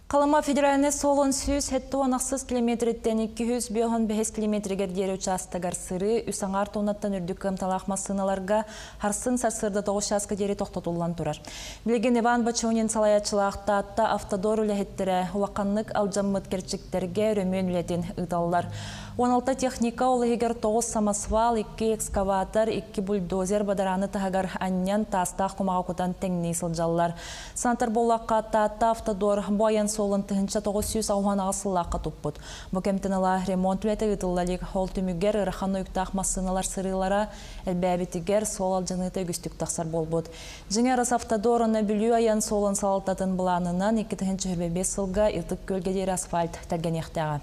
Қалама федеральный солон сүйіз хетті онақсыз километреттен 205 километргер дері участагар сыры үсаңар тонаттан үрдік көмталақ масыналарға харсын сарсырды тоғышасқы дері тоқтатулан тұрар. Білген Иван Бачонин салаятчылақта атта автодор үләхеттері уақанлық алжаммыт керчіктерге рөмен үлетін ұдалылар. 16 техника олығығыр 9 самосвал, 2 экскаватор, 2 бульдозер бадараны тағығар аннян тастақ құмаға құтан тәңней сылжалылар. Сантар болаққа атта автодор бойан солын тұхынша 900 ауған ағысылаққа тұппыд. Бұкемтінала ремонт үлеті ұтылалик ол түмігер ұрақаны үктақ масыналар сырылара әлбәбетігер сол алжыныты үгістік тақсар болбуд. Жыңарас автодорыны бүлі аян солын салалтатын бұланынан 2-5 сылға ертік көлгедер асфальт тәргенектіға.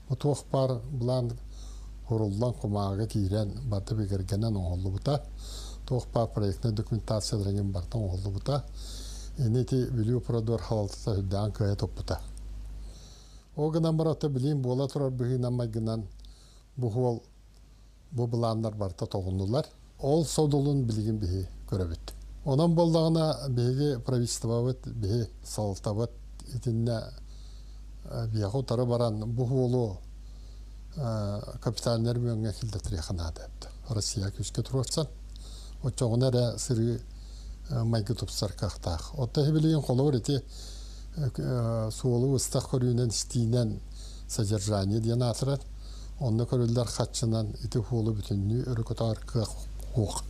Отоқ бар бұлан құрылдан құмағы кейрен барды бекергенен оңылы бұта. Тоқ бар проектіне документация дәреген бартан оңылы бұта. Енеті білі оператор халалтыса хүдден көйе топ бұта. Оғынан бар аты білейін бола тұрар бұғынан майгынан бұғыл бұландар барта тоғындылар. Ол саудылын білген бігі көребет. Онан болдағына бігі правительство бұд, бігі салта бұд, етінне бияғы тары баран бұғылы капиталнер мөңе келдетірі қанады. Россия көзге тұрғырсан. Отчоғын әрі сыры майғы тұпсар қақтақ. Отта хебелеген қолы бар еті суылы ұстақ көрінен істейінен содержание дейін атырар. Онны көрілдер қатшынан еті қолы бүтінні өрі көтар қоқ.